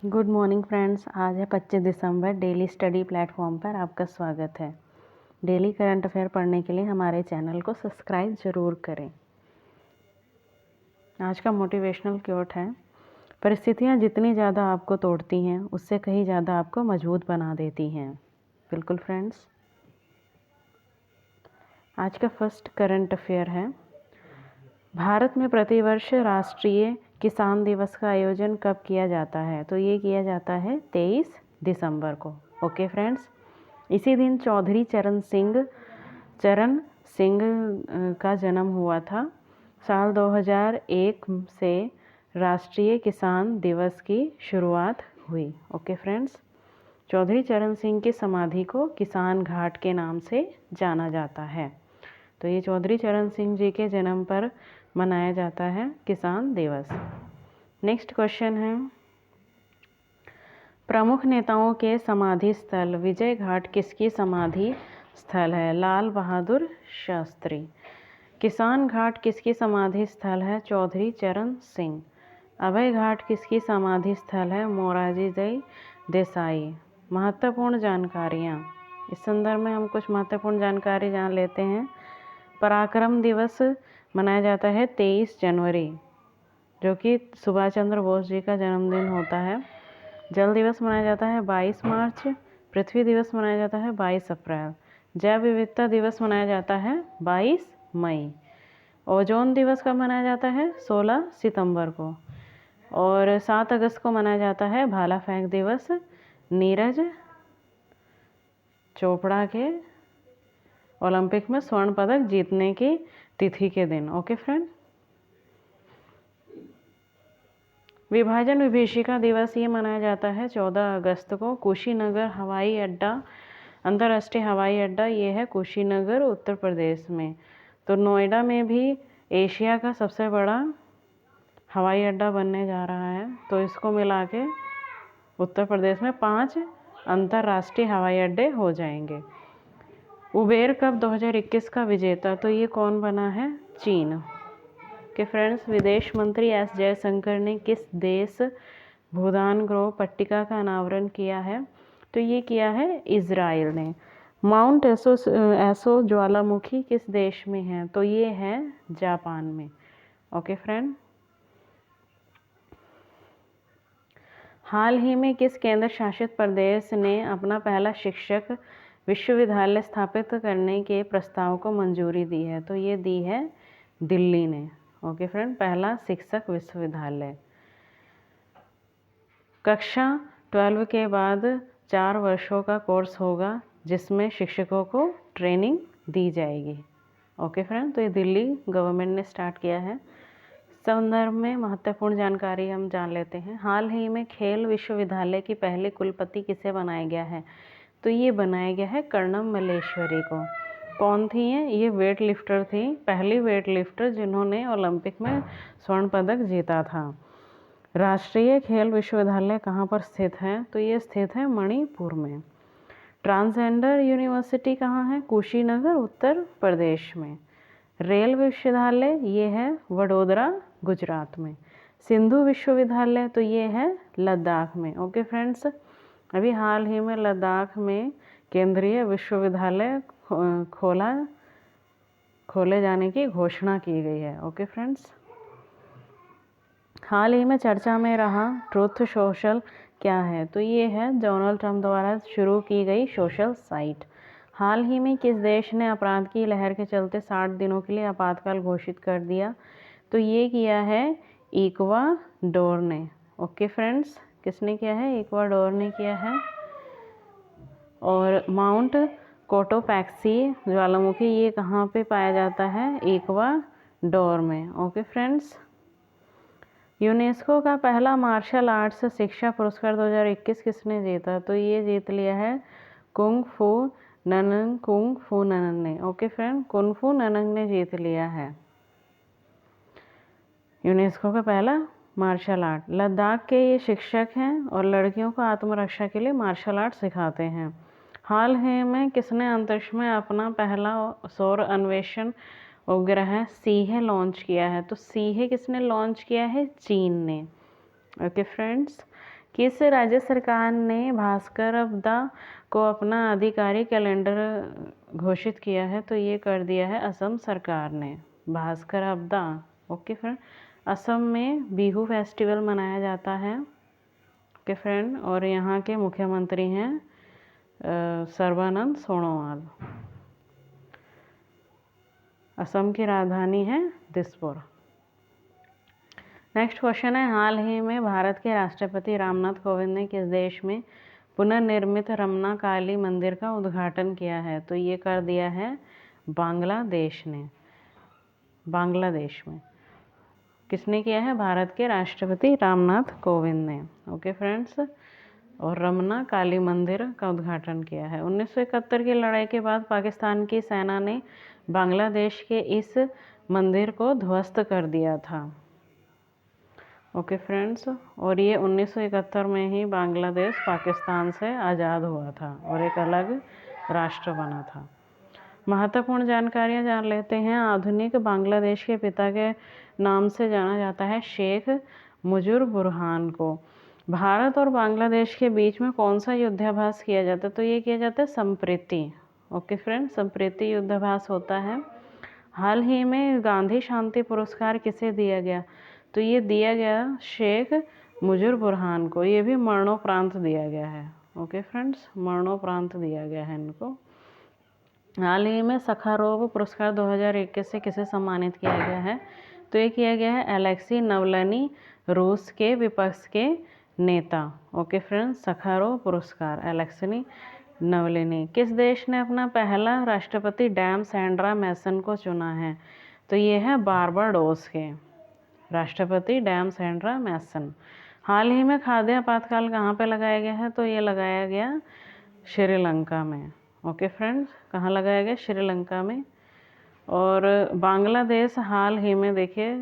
Good morning friends. आज है 25 दिसंबर। Daily study platform पर आपका स्वागत है। डेली करंट अफेयर पढ़ने के लिए हमारे चैनल को सब्सक्राइब ज़रूर करें। आज का मोटिवेशनल कोट है, परिस्थितियाँ जितनी ज़्यादा आपको तोड़ती हैं उससे कहीं ज़्यादा आपको मजबूत बना देती हैं। बिल्कुल फ्रेंड्स। आज का फर्स्ट करंट अफेयर है, भारत में प्रतिवर्ष राष्ट्रीय किसान दिवस का आयोजन कब किया जाता है? तो ये किया जाता है 23 दिसंबर को। Okay friends. इसी दिन चौधरी चरण सिंह का जन्म हुआ था। साल 2001 से राष्ट्रीय किसान दिवस की शुरुआत हुई। Okay friends. चौधरी चरण सिंह की समाधि को किसान घाट के नाम से जाना जाता है। तो ये चौधरी चरण सिंह जी के जन्म पर मनाया जाता है किसान दिवस। नेक्स्ट क्वेश्चन है, प्रमुख नेताओं के समाधि स्थल विजय घाट किसकी समाधि स्थल है? लाल बहादुर शास्त्री। किसान घाट किसकी समाधि स्थल है? चौधरी चरण सिंह। अभय घाट किसकी समाधि स्थल है? मोरारजी देसाई। महत्वपूर्ण जानकारियाँ, इस संदर्भ में हम कुछ महत्वपूर्ण जानकारी जान लेते हैं। पराक्रम दिवस मनाया जाता है 23 जनवरी, जो कि सुभाष चंद्र बोस जी का जन्मदिन होता है। जल दिवस मनाया जाता है 22 मार्च। पृथ्वी दिवस मनाया जाता है 22 अप्रैल। जैव विविधता दिवस मनाया जाता है 22 मई। ओजोन दिवस कब मनाया जाता है? 16 सितंबर को। और 7 अगस्त को मनाया जाता है भाला फेंक दिवस, नीरज चोपड़ा के ओलंपिक में स्वर्ण पदक जीतने की तिथि के दिन। Okay friend. विभाजन विभीषिका दिवस ये मनाया जाता है 14 अगस्त को। कुशीनगर हवाई अड्डा, अंतर्राष्ट्रीय हवाई अड्डा ये है कुशीनगर उत्तर प्रदेश में। तो नोएडा में भी एशिया का सबसे बड़ा हवाई अड्डा बनने जा रहा है। तो इसको मिला के उत्तर प्रदेश में 5 अंतर्राष्ट्रीय हवाई अड्डे हो जाएंगे। उबेर कप 2021 का विजेता, तो ये कौन बना है? चीन के फ्रेंड्स। विदेश मंत्री एस जयशंकर ने किस देश भूदान ग्रोह पट्टिका का अनावरण किया है? तो ये किया है इजराइल ने। माउंट एसो ज्वालामुखी किस देश में है? तो ये है जापान में। Okay friend. हाल ही में किस केंद्र शासित प्रदेश ने अपना पहला शिक्षक विश्वविद्यालय स्थापित करने के प्रस्ताव को मंजूरी दी है? तो ये दी है दिल्ली ने। Okay friend. पहला शिक्षक विश्वविद्यालय। कक्षा 12 के बाद 4 वर्षों का कोर्स होगा जिसमें शिक्षकों को ट्रेनिंग दी जाएगी। Okay friend. तो ये दिल्ली गवर्नमेंट ने स्टार्ट किया है। संदर्भ में महत्वपूर्ण जानकारी हम जान लेते हैं। हाल ही में खेल विश्वविद्यालय की पहली कुलपति किसे बनाया गया है? तो ये बनाया गया है कर्णम मल्लेश्वरी को। कौन थी ये वेट लिफ्टर थी, पहली वेट लिफ्टर जिन्होंने ओलंपिक में स्वर्ण पदक जीता था। राष्ट्रीय खेल विश्वविद्यालय कहाँ पर स्थित है? तो ये स्थित है मणिपुर में। ट्रांसजेंडर यूनिवर्सिटी कहाँ है? कुशीनगर उत्तर प्रदेश में। रेल विश्वविद्यालय ये है वडोदरा गुजरात में। सिंधु विश्वविद्यालय तो ये है लद्दाख में। Okay friends. अभी हाल ही में लद्दाख में केंद्रीय विश्वविद्यालय खोले जाने की घोषणा की गई है। Okay friends. हाल ही में चर्चा में रहा ट्रुथ सोशल क्या है? तो ये है डोनाल्ड ट्रंप द्वारा शुरू की गई सोशल साइट। हाल ही में किस देश ने अपराध की लहर के चलते 60 दिनों के लिए आपातकाल घोषित कर दिया? तो ये किया है इक्वाडोर ने। Okay friends. किसने किया है? इक्वाडोर ने किया है। और माउंट कोटोपैक्सी ज्वालामुखी ये कहाँ पे पाया जाता है? इक्वाडोर में। Okay friends. यूनेस्को का पहला मार्शल आर्ट्स शिक्षा पुरस्कार 2021 किसने जीता? तो ये जीत लिया है कुंग फू ननंग ने। Okay friend. कुंग फू ननंग ने जीत लिया है यूनेस्को का पहला मार्शल आर्ट। लद्दाख के ये शिक्षक हैं और लड़कियों को आत्मरक्षा के लिए मार्शल आर्ट सिखाते हैं। हाल ही में किसने अंतरिक्ष में अपना पहला सौर अन्वेषण उपग्रह सीहे लॉन्च किया है? तो सीहे किसने लॉन्च किया है? चीन ने। Okay friends. किस राज्य सरकार ने भास्कर आपदा को अपना आधिकारिक कैलेंडर घोषित किया है? तो ये कर दिया है असम सरकार ने, भास्कर आपदा। ओके फ्रेंड, असम में बिहू फेस्टिवल मनाया जाता है। ओके फ्रेंड, और यहाँ के मुख्यमंत्री हैं सर्बानंद सोनोवाल। असम की राजधानी है दिसपुर। नेक्स्ट क्वेश्चन है, हाल ही में भारत के राष्ट्रपति रामनाथ कोविंद ने किस देश में पुनर्निर्मित रमना काली मंदिर का उद्घाटन किया है? तो ये कर दिया है बांग्लादेश ने। बांग्लादेश में किसने किया है? भारत के राष्ट्रपति रामनाथ कोविंद ने। ओके फ्रेंड्स, और रमना काली मंदिर का उद्घाटन किया है। 1971 की लड़ाई के बाद पाकिस्तान की सेना ने बांग्लादेश के इस मंदिर को ध्वस्त कर दिया था। ओके फ्रेंड्स, और ये 1971 में ही बांग्लादेश पाकिस्तान से आज़ाद हुआ था और एक अलग राष्ट्र बना था। महत्वपूर्ण जानकारियाँ जान लेते हैं। आधुनिक बांग्लादेश के पिता के नाम से जाना जाता है शेख मुजीबुर बुरहान को। भारत और बांग्लादेश के बीच में कौन सा युद्धाभ्यास किया जाता है? तो ये किया जाता है संप्रीति। ओके फ्रेंड्स, संप्रीति युद्धाभ्यास होता है। हाल ही में गांधी शांति पुरस्कार किसे दिया गया? तो ये दिया गया शेख मुजीबुर बुरहान को। ये भी मरणोपरांत दिया गया है। ओके फ्रेंड्स, मरणोपरांत दिया गया है इनको। हाल ही में सखारोव पुरस्कार 2021 से किसे सम्मानित किया गया है? तो ये किया गया है अलेक्सी नवलनी, रूस के विपक्ष के नेता। ओके फ्रेंड्स, सखारोव पुरस्कार अलेक्सी नवलनी। किस देश ने अपना पहला राष्ट्रपति डैम सैंड्रा मैसन को चुना है? तो ये है बारबाडोस के राष्ट्रपति डैम सैंड्रा मैसन। हाल ही में खाद्य आपातकाल कहाँ पे लगाया गया है? तो ये लगाया गया श्रीलंका में। ओके फ्रेंड्स, कहाँ लगाया गया? श्रीलंका में। और बांग्लादेश हाल ही में देखिए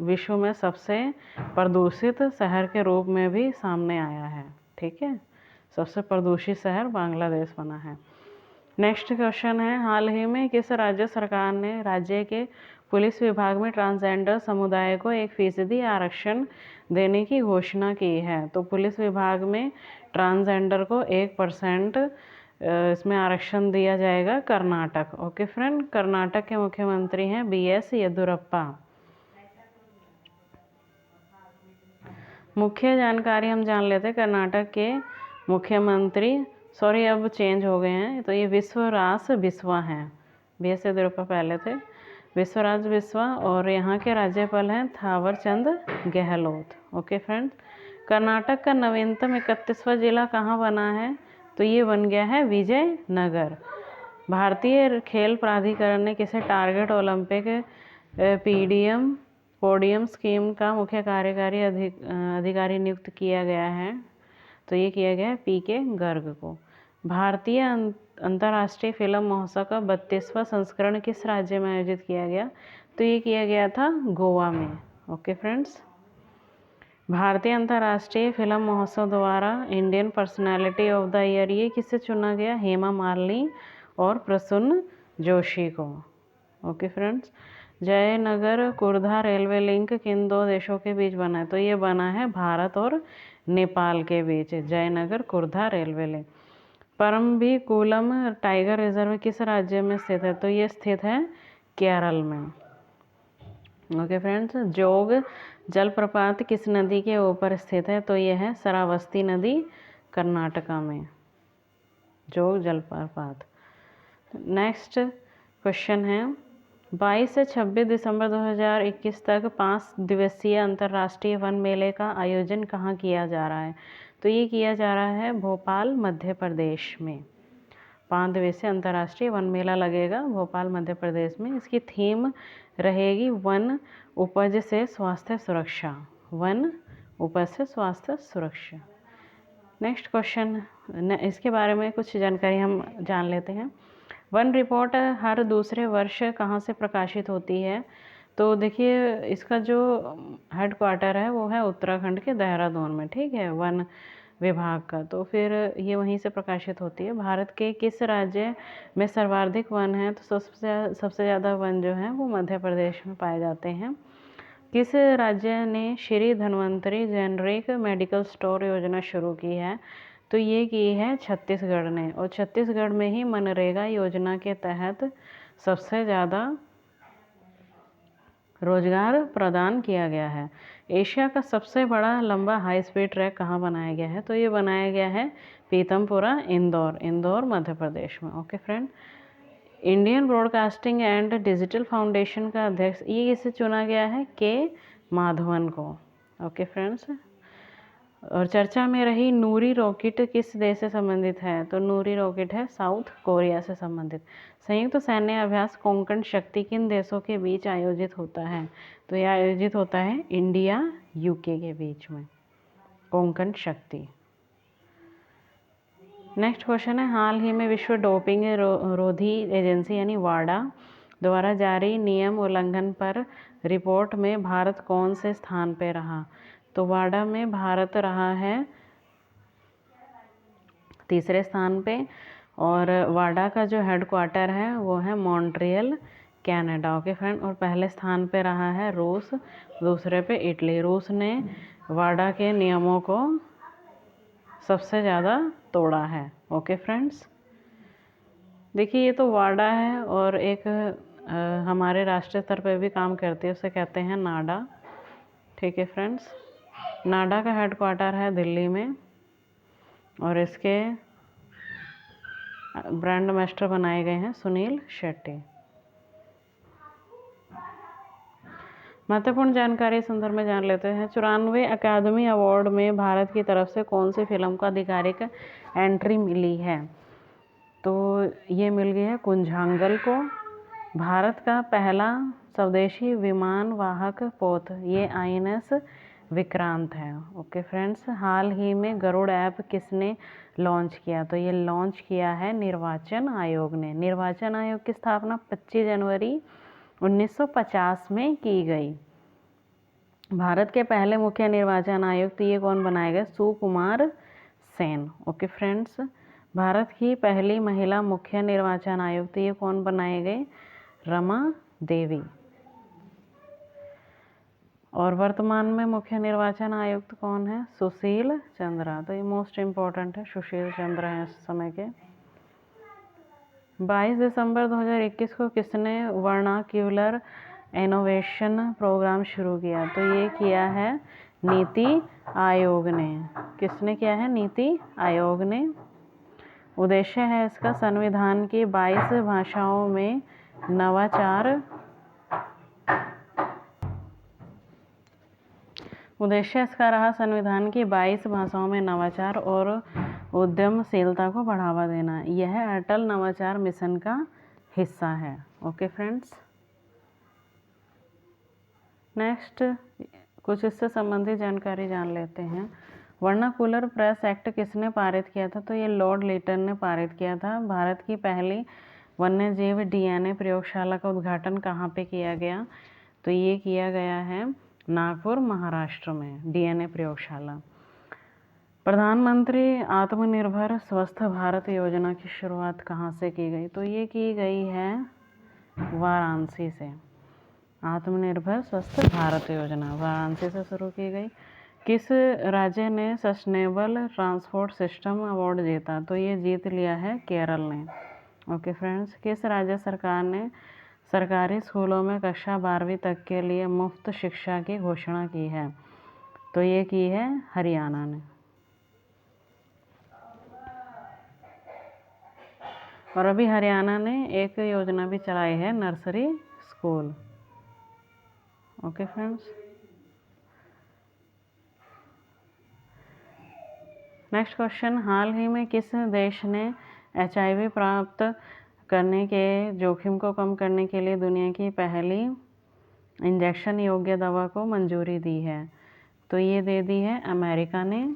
विश्व में सबसे प्रदूषित शहर के रूप में भी सामने आया है। ठीक है, सबसे प्रदूषित शहर बांग्लादेश बना है। नेक्स्ट क्वेश्चन है, हाल ही में किस राज्य सरकार ने राज्य के पुलिस विभाग में ट्रांसजेंडर समुदाय को 1% आरक्षण देने की घोषणा की है? तो पुलिस विभाग में ट्रांसजेंडर को 1% इसमें आरक्षण दिया जाएगा। कर्नाटक। ओके फ्रेंड, कर्नाटक के मुख्यमंत्री हैं BS येदियुरप्पा। मुख्य जानकारी हम जान लेते हैं। कर्नाटक के मुख्यमंत्री अब चेंज हो गए हैं, तो ये विश्वराज बिस्वा हैं। BS येदियुरप्पा पहले थे, विश्वराज बिस्वा। और यहाँ के राज्यपाल हैं थावरचंद गहलोत। ओके फ्रेंड्स, कर्नाटक का नवीनतम 31वां जिला कहाँ बना है? तो ये बन गया है विजयनगर। भारतीय खेल प्राधिकरण ने किसे टारगेट ओलंपिक पोडियम स्कीम का मुख्य कार्यकारी अधिकारी नियुक्त किया गया है? तो ये किया गया है PK गर्ग को। भारतीय अंतर्राष्ट्रीय फिल्म महोत्सव का 32वां संस्करण किस राज्य में आयोजित किया गया? तो ये किया गया था गोवा में। ओके फ्रेंड्स, भारतीय अंतर्राष्ट्रीय फिल्म महोत्सव द्वारा Indian personality of the year ये किसे चुना गया? हेमा मालिनी और प्रसून जोशी को। Okay friends, Jaynagar Kurtha railway link किन दो देशों के बीच बना है? तो ये बना है भारत और नेपाल के बीच, Jaynagar Kurtha railway link. Parambikulam tiger reserve किस राज्य में स्थित है? तो ये स्थित है केरल में। ओके फ्रेंड्स, जोग जलप्रपात किस नदी के ऊपर स्थित है? तो ये है शरावती नदी, कर्नाटका में जोग जलप्रपात। नेक्स्ट क्वेश्चन है, 22 से 26 दिसंबर 2021 तक 5 दिवसीय अंतर्राष्ट्रीय वन मेले का आयोजन कहाँ किया जा रहा है? तो ये किया जा रहा है भोपाल मध्य प्रदेश में। 5 दिवसीय अंतर्राष्ट्रीय वन मेला लगेगा भोपाल मध्य प्रदेश में। इसकी थीम रहेगी वन उपज से स्वास्थ्य सुरक्षा। वन उपज से स्वास्थ्य सुरक्षा। नेक्स्ट क्वेश्चन, इसके बारे में कुछ जानकारी हम जान लेते हैं। वन रिपोर्ट हर दूसरे वर्ष कहाँ से प्रकाशित होती है? तो देखिए इसका जो हेड क्वार्टर है वो है उत्तराखंड के देहरादून में। ठीक है, वन विभाग का, तो फिर ये वहीं से प्रकाशित होती है। भारत के किस राज्य में सर्वाधिक वन है? तो सबसे ज़्यादा वन जो है वो मध्य प्रदेश में पाए जाते हैं। किस राज्य ने Shri Dhanvantari generic medical store योजना शुरू की है? तो ये की है छत्तीसगढ़ ने, और छत्तीसगढ़ में ही मनरेगा योजना के तहत सबसे ज़्यादा रोजगार प्रदान किया गया है। एशिया का सबसे बड़ा लंबा हाई स्पीड ट्रैक कहाँ बनाया गया है? तो ये बनाया गया है पीतमपुरा, इंदौर मध्य प्रदेश में। Okay friend, Indian broadcasting and digital foundation का अध्यक्ष ये किसे चुना गया है? के माधवन को। ओके फ्रेंड्स, और चर्चा में रही नूरी रॉकेट किस देश से संबंधित है? तो नूरी रॉकेट है साउथ कोरिया से संबंधित। संयुक्त सैन्य अभ्यास कोंकण शक्ति किन देशों के बीच आयोजित होता है? तो यह आयोजित होता है इंडिया यूके के बीच में, कोंकण शक्ति। नेक्स्ट क्वेश्चन है, हाल ही में विश्व डोपिंग रोधी एजेंसी यानी वाडा द्वारा जारी नियम उल्लंघन पर रिपोर्ट में भारत कौन से स्थान पे रहा? तो वाडा में भारत रहा है तीसरे स्थान पे, और वाडा का जो हेडक्वार्टर है वो है मॉन्ट्रियल, कनाडा। ओके फ्रेंड, और पहले स्थान पे रहा है रूस, दूसरे पे इटली। रूस ने वाडा के नियमों को सबसे ज़्यादा तोड़ा है। ओके फ्रेंड्स, देखिए ये तो वाडा है, और एक हमारे राष्ट्रीय स्तर पे भी काम करती है, उसे कहते हैं नाडा। ठीक है फ्रेंड्स, नाडा का हेडक्वार्टर है दिल्ली में, और इसके ब्रांड मास्टर बनाए गए हैं सुनील शेट्टी। महत्वपूर्ण जानकारी इस संदर्भ में जान लेते हैं। 94वें अकादमी अवार्ड में भारत की तरफ से कौन सी फिल्म को आधिकारिक एंट्री मिली है? तो ये मिल गई है कुंजांगल को। भारत का पहला स्वदेशी विमान वाहक पोत ये INS विक्रांत है। ओके फ्रेंड्स, हाल ही में गरुड़ ऐप किसने लॉन्च किया? तो ये लॉन्च किया है निर्वाचन आयोग ने। निर्वाचन आयोग की स्थापना 25 जनवरी 1950 में की गई। भारत के पहले मुख्य निर्वाचन आयुक्त ये कौन बनाए गए? सुकुमार सेन। ओके फ्रेंड्स, भारत की पहली महिला मुख्य निर्वाचन आयुक्त ये कौन बनाए गए? रमा देवी। और वर्तमान में मुख्य निर्वाचन आयुक्त कौन है? सुशील चंद्रा। तो ये मोस्ट इम्पोर्टेंट है, सुशील चंद्रा है इस समय के। 22 दिसंबर 2021 को किसने वर्नाक्यूलर इनोवेशन प्रोग्राम शुरू किया? तो ये किया है नीति आयोग ने। किसने किया है? नीति आयोग ने। उद्देश्य है इसका संविधान की 22 भाषाओं में नवाचार। उद्देश्य इसका रहा संविधान की 22 भाषाओं में नवाचार और उद्यमशीलता को बढ़ावा देना। यह अटल नवाचार मिशन का हिस्सा है। ओके फ्रेंड्स, नेक्स्ट कुछ इससे संबंधित जानकारी जान लेते हैं। वर्नाकुलर प्रेस एक्ट किसने पारित किया था? तो ये लॉर्ड लिटन ने पारित किया था। भारत की पहली वन्यजीव DNA प्रयोगशाला का उद्घाटन कहाँ पे किया गया? तो ये किया गया है नागपुर, महाराष्ट्र में DNA प्रयोगशाला। प्रधानमंत्री आत्मनिर्भर स्वस्थ भारत योजना की शुरुआत कहाँ से की गई? तो ये की गई है वाराणसी से। आत्मनिर्भर स्वस्थ भारत योजना वाराणसी से शुरू की गई। किस राज्य ने सस्टेनेबल ट्रांसपोर्ट सिस्टम अवार्ड जीता? तो ये जीत लिया है केरल ने। ओके फ्रेंड्स, किस राज्य सरकार ने सरकारी स्कूलों में कक्षा 12वीं तक के लिए मुफ्त शिक्षा की घोषणा की है? तो ये की है हरियाणा ने। और अभी हरियाणा ने एक योजना भी चलाई है, nursery school. Okay friends, next question, हाल ही में किस देश ने HIV प्राप्त करने के जोखिम को कम करने के लिए दुनिया की पहली इंजेक्शन योग्य दवा को मंजूरी दी है? तो ये दे दी है अमेरिका ने।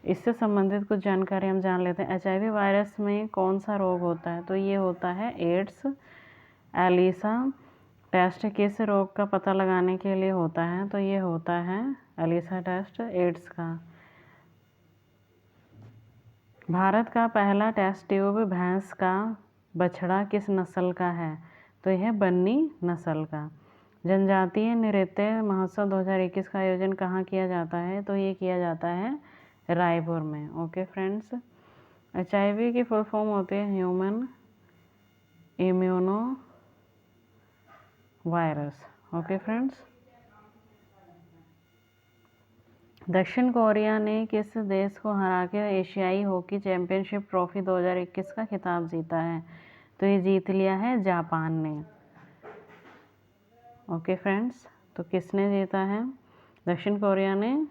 इससे संबंधित कुछ जानकारी हम जान लेते हैं। HIV वायरस में कौन सा रोग होता है? तो ये होता है एड्स। एलिसा टेस्ट किस रोग का पता लगाने के लिए होता है? तो ये होता है एलिसा टेस्ट एड्स का। भारत का पहला टेस्ट ट्यूब भैंस का बछड़ा किस नस्ल का है? तो यह बन्नी नस्ल का। जनजातीय नृत्य महोत्सव 2021 का आयोजन कहाँ किया जाता है? तो ये किया जाता है रायपुर में। ओके फ्रेंड्स, HIV की फुल फॉर्म होती है human immuno virus. Okay friends, दक्षिण कोरिया ने किस देश को हराकर एशियाई हॉकी चैंपियनशिप ट्रॉफी 2021 का खिताब जीता है? तो ये जीत लिया है जापान ने। ओके फ्रेंड्स, तो किसने जीता है? दक्षिण कोरिया ने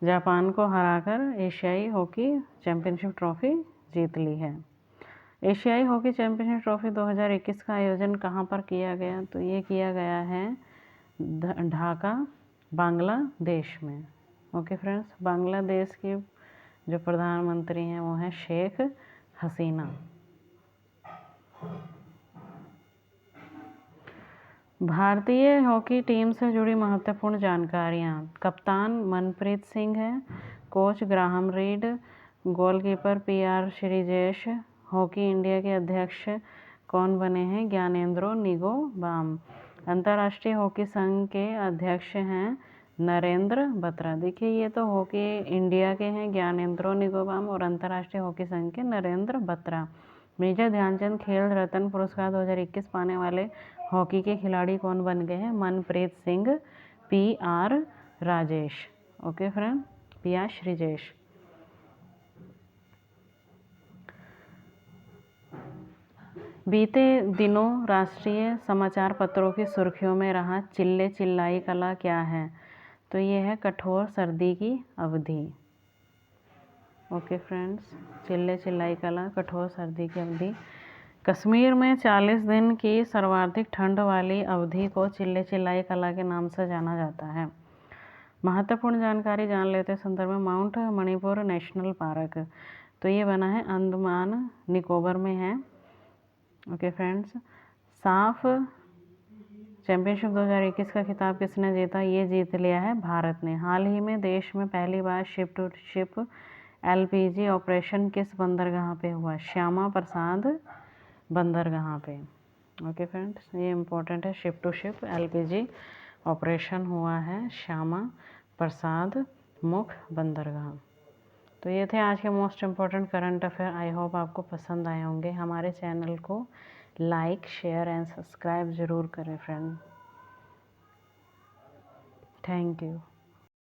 जापान को हराकर एशियाई हॉकी चैंपियनशिप ट्रॉफी जीत ली है। एशियाई हॉकी चैंपियनशिप ट्रॉफी 2021 का आयोजन कहाँ पर किया गया? तो ये किया गया है ढाका, बांग्लादेश में। ओके फ्रेंड्स, बांग्लादेश की जो प्रधानमंत्री हैं वो हैं शेख हसीना। भारतीय हॉकी टीम से जुड़ी महत्वपूर्ण जानकारियाँ। कप्तान मनप्रीत सिंह है, coach Graham read, goalkeeper PR Sreejesh. Hockey India के अध्यक्ष कौन बने हैं? ज्ञानेंद्रो निंगोबाम। अंतर्राष्ट्रीय हॉकी संघ के अध्यक्ष हैं नरेंद्र बत्रा। देखिए, ये तो हॉकी इंडिया के हैं ज्ञानेंद्रो निंगोबाम और अंतर्राष्ट्रीय हॉकी संघ के नरेंद्र बत्रा। मेजर ध्यानचंद खेल रत्न पुरस्कार 2021 पाने वाले हॉकी के खिलाड़ी कौन बन गए हैं? Manpreet Singh, PR Rajesh. Okay friend, PR Sreejesh. बीते दिनों राष्ट्रीय समाचार पत्रों की सुर्खियों में रहा चिल्ले चिल्लाई कला क्या है? तो ये है कठोर सर्दी की अवधि। ओके फ्रेंड्स, चिल्ले चिल्लाई कला कठोर सर्दी की अवधि। कश्मीर में 40 दिन की सर्वाधिक ठंड वाली अवधि को चिल्ले चिल्लाई कला के नाम से जाना जाता है। महत्वपूर्ण जानकारी जान लेते संदर्भ में। माउंट मणिपुर नेशनल पार्क, तो ये बना है अंडमान निकोबार में है। ओके फ्रेंड्स, साफ चैंपियनशिप 2021 का खिताब किसने जीता? ये जीत लिया है भारत ने। हाल ही में देश में पहली बार ship to ship LPG operation किस बंदरगाह पे हुआ? श्यामा प्रसाद बंदरगाह पे। ओके फ्रेंड्स, ये इम्पोर्टेंट है। Ship to ship LPG operation हुआ है श्यामा प्रसाद मुख्य बंदरगाह। तो ये थे आज के most important current affair. I hope आपको पसंद आए होंगे। हमारे चैनल को लाइक, शेयर एंड सब्सक्राइब ज़रूर करें फ्रेंड। Thank you.